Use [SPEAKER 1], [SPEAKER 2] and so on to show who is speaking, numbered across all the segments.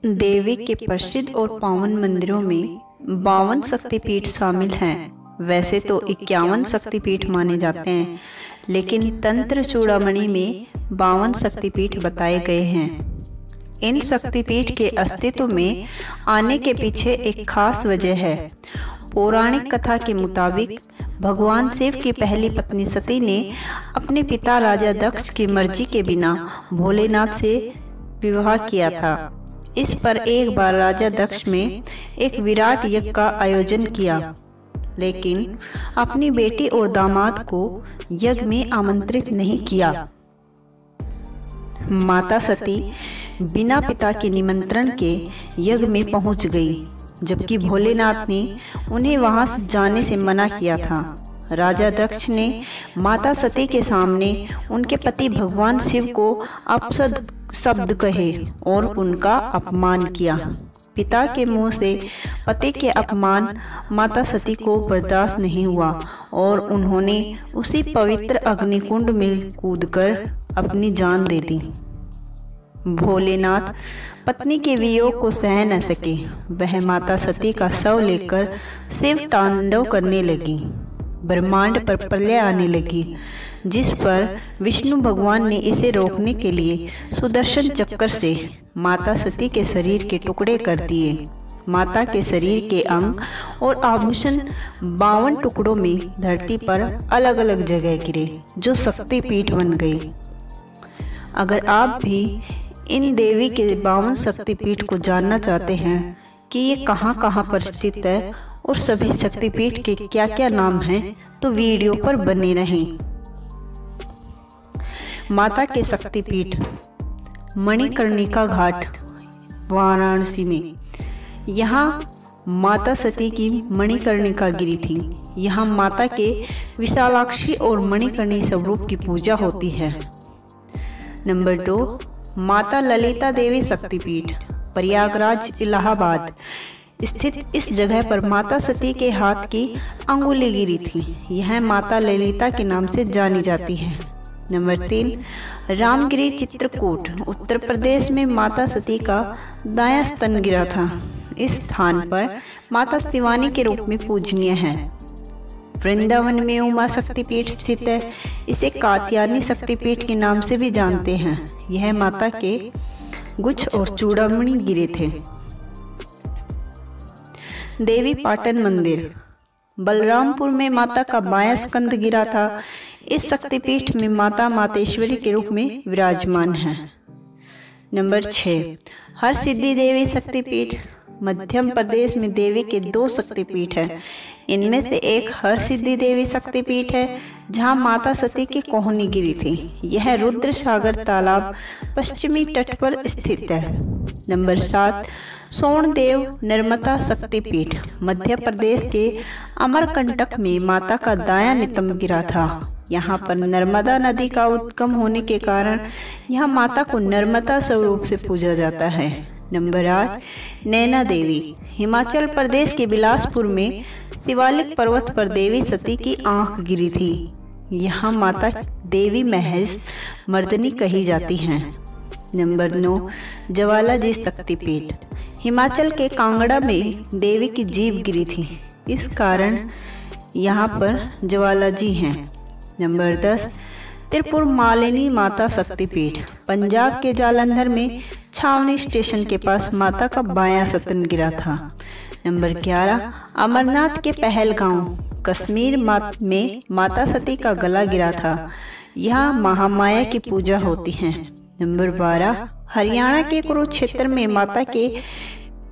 [SPEAKER 1] देवी के प्रसिद्ध और पावन मंदिरों में 52 शक्तिपीठ शामिल हैं। वैसे तो 51 शक्तिपीठ माने जाते हैं, लेकिन तंत्र चूड़ामणि में 52 शक्तिपीठ बताए गए हैं। इन शक्तिपीठ के अस्तित्व में आने के पीछे एक खास वजह है। पौराणिक कथा के मुताबिक भगवान शिव की पहली पत्नी सती ने अपने पिता राजा दक्ष की मर्जी के बिना भोलेनाथ से विवाह किया था। इस पर एक बार राजा दक्ष में एक विराट यज्ञ का आयोजन किया, लेकिन अपनी बेटी और दामाद को यज्ञ में आमंत्रित नहीं किया। माता सती बिना पिता के निमंत्रण के यज्ञ में पहुंच गई, जबकि भोलेनाथ ने उन्हें वहां से जाने से मना किया था। राजा दक्ष ने माता सती के सामने उनके पति भगवान शिव को अपशब्द शब्द कहे और उनका अपमान किया। पिता के मुंह से पति के अपमान माता सती को बर्दाश्त नहीं हुआ और उन्होंने उसी पवित्र अग्निकुंड में कूदकर अपनी जान दे दी। भोलेनाथ पत्नी के वियोग को सह न सके। वह माता सती का शव लेकर शिव तांडव करने लगी। ब्रह्मांड पर प्रलय आने लगी, जिस पर विष्णु भगवान ने इसे रोकने के लिए सुदर्शन चक्र से माता सती के शरीर के टुकड़े कर दिए। माता के शरीर के अंग और आभूषण 52 टुकड़ों में धरती पर अलग अलग जगह गिरे, जो शक्तिपीठ बन गए। अगर आप भी इन देवी के 52 शक्तिपीठ को जानना चाहते हैं कि ये कहाँ कहाँ पर स्थित है और सभी शक्तिपीठ के क्या क्या नाम हैं, तो वीडियो पर बने रहें। माता के शक्तिपीठ मणिकर्णिका घाट वाराणसी में। यहाँ माता सती की मणिकर्णिका गिरी थी। यहाँ माता के विशालाक्षी और मणिकर्णी स्वरूप की पूजा होती है। नंबर 2, माता ललिता देवी शक्तिपीठ प्रयागराज इलाहाबाद स्थित। इस जगह पर माता सती के हाथ की अंगुली गिरी थी। यह माता ललिता के नाम से जानी जाती है। नंबर 3, रामगिरी चित्रकूट उत्तर प्रदेश में माता सती का दायां स्तन गिरा था। इस स्थान पर माता शिवानी के रूप में पूजनीय है। वृंदावन में उमा शक्तिपीठ स्थित है। इसे कात्यायनी शक्तिपीठ के नाम से भी जानते हैं। यह माता के गुच्छ और चूड़ामणि गिरे थे। देवी पाटन मंदिर बलरामपुर में माता का बायां स्कंद गिरा था। इस शक्तिपीठ में माता मातेश्वरी के रूप में विराजमान है। नंबर 6, हरसिद्धि देवी शक्तिपीठ मध्य प्रदेश में देवी के 2 शक्तिपीठ हैं। इनमें से एक हरसिद्धि देवी शक्तिपीठ है, जहां माता सती की कोहनी गिरी थी। यह रुद्र सागर तालाब पश्चिमी तट पर स्थित है। नंबर 7, सोनदेव नर्मदा शक्तिपीठ मध्य प्रदेश के अमरकंटक में माता का दायां नितंब गिरा था। यहाँ पर नर्मदा नदी का उद्गम होने के कारण यहाँ माता को नर्मदा स्वरूप से पूजा जाता है। नंबर 8, नैना देवी हिमाचल प्रदेश के बिलासपुर में शिवालिक पर्वत पर देवी सती की आंख गिरी थी। यहाँ माता देवी महज मर्दनी कही जाती हैं। नंबर 9, ज्वाला जी शक्तिपीठ हिमाचल के कांगड़ा में देवी की जीभ गिरी थी। इस कारण यहाँ पर ज्वाला जी हैं। नंबर 10, त्रिपुर मालिनी माता शक्तिपीठ पंजाब के जालंधर में छावनी स्टेशन के पास माता का बायां स्तन गिरा था। नंबर 11, अमरनाथ के पहलगांव कश्मीर में माता सती का गला गिरा था। यहाँ महामाया की पूजा होती है। नंबर 12, हरियाणा के कुरुक्षेत्र में माता के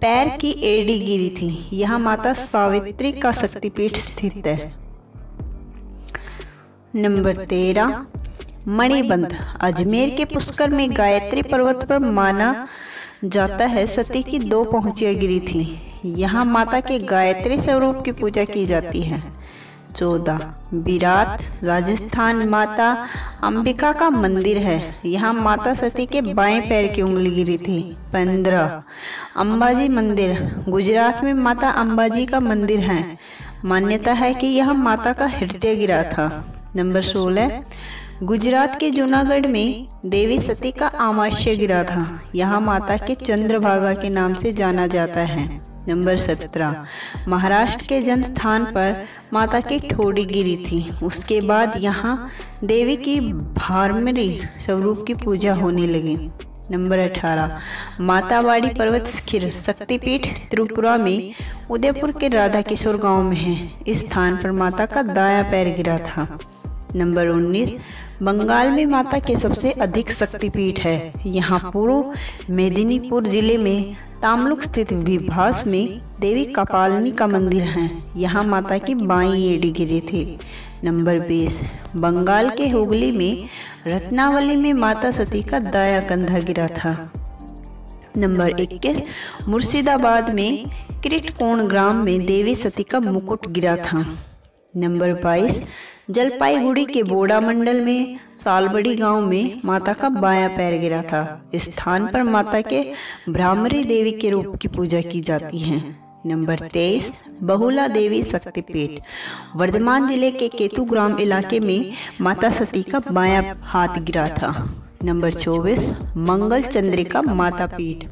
[SPEAKER 1] पैर की एड़ी गिरी थी। यहाँ माता सावित्री का शक्तिपीठ स्थित है। नंबर 13, मणिबंध अजमेर के पुष्कर में गायत्री पर्वत पर माना जाता है सती की 2 पहुंचियां गिरी थी। यहाँ माता के गायत्री स्वरूप की पूजा की जाती है। 14, विराट राजस्थान माता अंबिका का मंदिर है। यहाँ माता सती के बाएं पैर की उंगली गिरी थी। 15, अंबाजी मंदिर गुजरात में माता अंबाजी का मंदिर है। मान्यता है कि यह माता का हृदय गिरा था। नंबर 16, गुजरात के जूनागढ़ में देवी सती का आमाशय गिरा था। यहाँ माता के चंद्रभागा के नाम से जाना जाता है। नंबर 17, महाराष्ट्र के जन्म स्थान पर माता की ठोड़ी गिरी थी। उसके बाद यहाँ देवी की भारमरी स्वरूप की पूजा होने लगी। नंबर 18, मातावाड़ी पर्वत स्थिर शक्तिपीठ त्रिपुरा में उदयपुर के राधा किशोर गांव में है। इस स्थान पर माता का दायां पैर गिरा था। नंबर 19, बंगाल में माता के सबसे अधिक शक्तिपीठ है। यहाँ पूर्व मेदिनीपुर जिले में तामलुक स्थित विभास में देवी कपालिनी का मंदिर है। यहाँ माता की बाईं एड़ी गिरी थी। नंबर 20, बंगाल के हुगली में रत्नावली में माता सती का दाया कंधा गिरा था। नंबर 21, मुर्शिदाबाद में किरीटकोण ग्राम में देवी सती का मुकुट गिरा था। नंबर 22, जलपाईगुड़ी के बोडा मंडल में सालबड़ी गांव में माता का बायां पैर गिरा था। इस स्थान पर माता के भ्रामरी देवी के रूप की पूजा की जाती है। नंबर 23, बहुला देवी शक्तिपीठ वर्धमान जिले के केतुग्राम इलाके में माता सती का बायां हाथ गिरा था। नंबर 24, मंगल चंद्रिका माता पीठ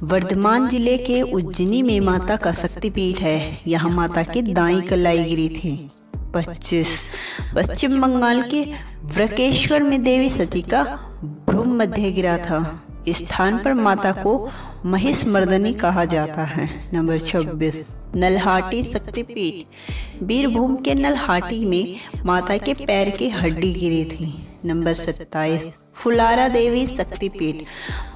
[SPEAKER 1] वर्धमान जिले के उज्जैनी में माता का शक्तिपीठ है। यहाँ माता की दाईं कलाई गिरी थी। 25, पश्चिम बंगाल के वृकेश्वर में देवी सती का भ्रूम मध्य गिरा था। इस स्थान पर माता को महिष मर्दनी कहा जाता है। नंबर 26, नलहाटी शक्तिपीठ बीरभूम के नलहाटी में माता के पैर की हड्डी गिरी थी। नंबर 27, फुलारा देवी शक्तिपीठ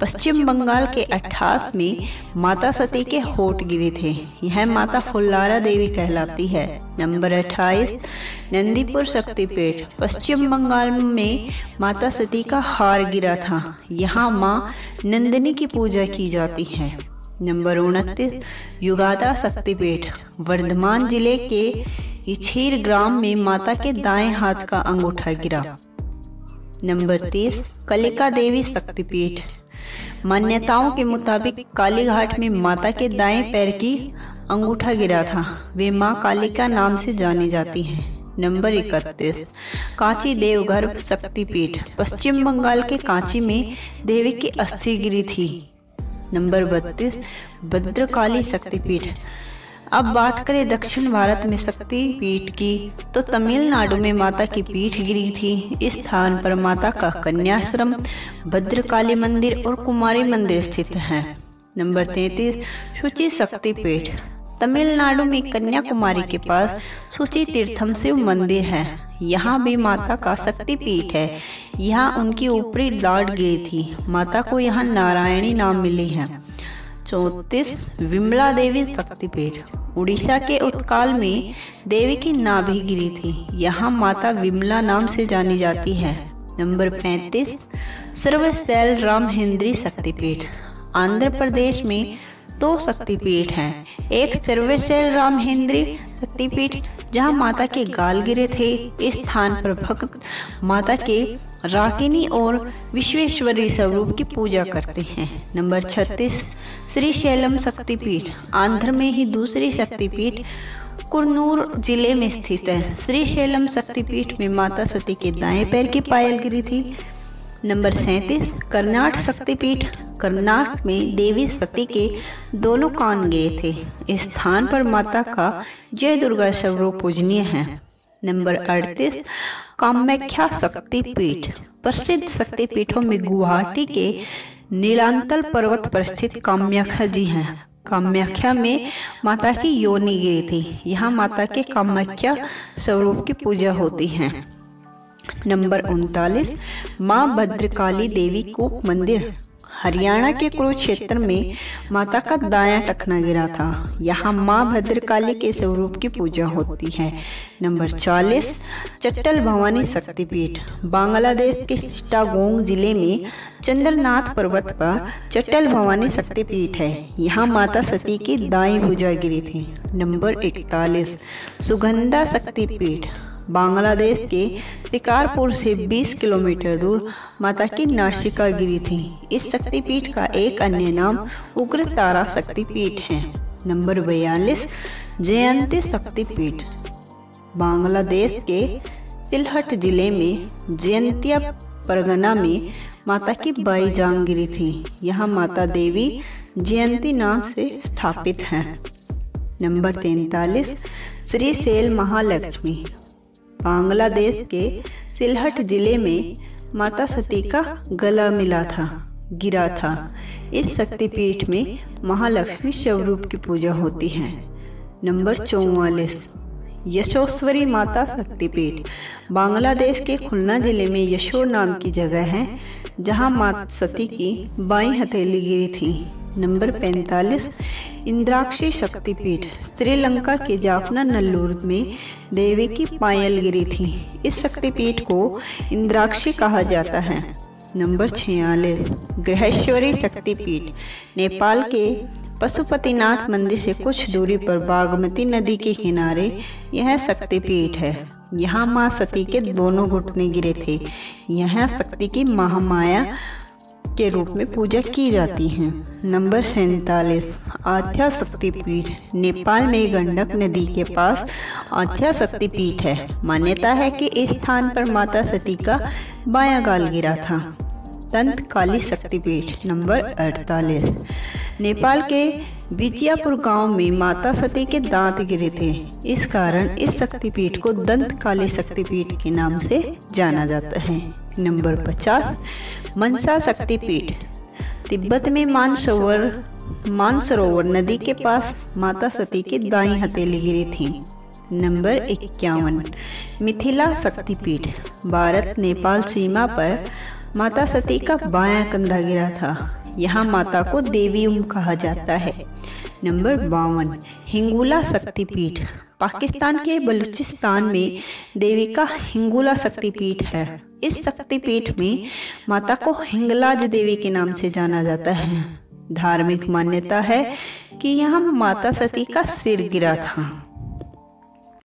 [SPEAKER 1] पश्चिम बंगाल के 28 में माता सती के होठ गिरे थे। यह माता फुलारा देवी कहलाती है। नंबर 28, नंदीपुर शक्तिपीठ पश्चिम बंगाल में माता सती का हार गिरा था। यहाँ माँ नंदिनी की पूजा की जाती है। नंबर 29, युगादा शक्तिपीठ वर्धमान जिले के इछीर ग्राम में माता के दाएं हाथ का अंगूठा गिरा। नंबर 30, कलिका देवी शक्तिपीठ मान्यताओं के मुताबिक कालीघाट में माता के दाएं पैर की अंगूठा गिरा था। वे मां कालिका नाम से जानी जाती हैं। नंबर 31, कांची देवगर्भ शक्तिपीठ पश्चिम बंगाल के कांची में देवी की अस्थि गिरी थी। नंबर 32, भद्रकाली शक्तिपीठ। अब बात करें दक्षिण भारत में शक्तिपीठ की तो तमिलनाडु में माता की पीठ गिरी थी। इस स्थान पर माता का कन्याश्रम, भद्रकाली मंदिर और कुमारी मंदिर स्थित है। नंबर 33, शुचि शक्तिपीठ तमिलनाडु में कन्याकुमारी के पास शुचि तीर्थम शिव मंदिर है। यहाँ भी माता का शक्तिपीठ है। यहाँ उनकी ऊपरी दाढ़ गिरी थी। माता को यहाँ नारायणी नाम मिली है। 34, विमला देवी शक्तिपीठ उड़ीसा के उत्काल में देवी की नाभि गिरी थी। यहाँ माता विमला नाम से जानी जाती है। नंबर 35, सर्वशैल रामहिंद्री शक्तिपीठ आंध्र प्रदेश में 2 शक्तिपीठ हैं। एक सर्वशैल रामहिंद्री शक्तिपीठ जहाँ माता के गाल गिरे थे। इस स्थान पर भक्त माता के राकिनी और विश्वेश्वरी स्वरूप की पूजा करते हैं। नंबर 36, श्रीशैलम शक्तिपीठ आंध्र में ही दूसरी शक्तिपीठ कुरनूर जिले में स्थित है। श्रीशैलम शक्तिपीठ में माता सती के दाएं पैर की पायल गिरी थी। नंबर 37, कर्नाटक शक्तिपीठ कर्नाटक में देवी सती के दोनों कान गिरे थे। इस स्थान पर माता का जय दुर्गा स्वरूप पूजनीय है। नंबर 38, कामाख्या शक्तिपीठ प्रसिद्ध शक्तिपीठों में गुवाहाटी के नीलांचल पर्वत पर स्थित कामाख्या जी हैं। कामाख्या में माता की योनि गिरी थी। यहाँ माता के कामाख्या स्वरूप की पूजा होती है। नंबर 39, माँ भद्रकाली देवी को मंदिर हरियाणा के कुरुक्षेत्र में माता का दायां टखना गिरा था। यहाँ माँ भद्रकाली के स्वरूप की पूजा होती है। नंबर 40, चट्टल भवानी शक्तिपीठ बांग्लादेश के चिट्टागोंग जिले में चंद्रनाथ पर्वत पर चट्टल भवानी शक्तिपीठ है। यहाँ माता सती की दाईं भुजा गिरी थी। नंबर 41, सुगंधा शक्तिपीठ बांग्लादेश के शिकारपुर से 20 किलोमीटर दूर माता की नासिका गिरी थी। इस शक्तिपीठ का एक अन्य नाम उग्र तारा शक्तिपीठ है। नंबर 42, जयंती शक्तिपीठ बांग्लादेश के सिलहट जिले में जयंतिया परगना में माता की बाई जांग गिरी थी। यहाँ माता देवी जयंती नाम से स्थापित हैं। नंबर 43 श्री शैल महालक्ष्मी। बांग्लादेश के सिलहट जिले में माता सती का गला गिरा था। इस शक्तिपीठ में महालक्ष्मी स्वरूप की पूजा होती है। नंबर 44 यशोश्वरी माता शक्तिपीठ। बांग्लादेश के खुलना जिले में यशोर नाम की जगह है, जहां माता सती की बाईं हथेली गिरी थी। नंबर 45 इंद्राक्षी शक्तिपीठ। श्रीलंका के जाफना नल्लूर में देवी की पायल गिरी थी। इस शक्तिपीठ को इंद्राक्षी कहा जाता है। नंबर 46 ग्रहेश्वरी शक्तिपीठ। नेपाल के पशुपतिनाथ मंदिर से कुछ दूरी पर बागमती नदी के किनारे यह शक्तिपीठ है। यहाँ माँ सती के दोनों घुटने गिरे थे। यहाँ शक्ति की महामाया के रूप में पूजा की जाती है। नंबर 47 आद्या शक्तिपीठ। नेपाल में गंडक नदी के पास आद्या शक्तिपीठ है। मान्यता है कि इस स्थान पर माता सती का बायां गाल गिरा था। दंत काली शक्तिपीठ। नंबर 48 नेपाल के बिजियापुर गांव में माता सती के दांत गिरे थे। इस कारण इस शक्तिपीठ को दंत काली शक्तिपीठ के नाम से जाना जाता है। नंबर 50 मनसा शक्तिपीठ। तिब्बत में मानसरोवर नदी के पास माता सती की दाईं हथेली गिरी थी। नंबर 51 मिथिला शक्तिपीठ। भारत नेपाल सीमा पर माता सती का बायां कंधा गिरा था। यहाँ माता को देवी कहा जाता है। नंबर 52 हिंगोला शक्तिपीठ। पाकिस्तान के बलूचिस्तान में देवी का हिंगोला शक्तिपीठ है। इस शक्तिपीठ में माता को हिंगलाज देवी के नाम से जाना जाता है। धार्मिक मान्यता है कि यहाँ माता सती का सिर गिरा था।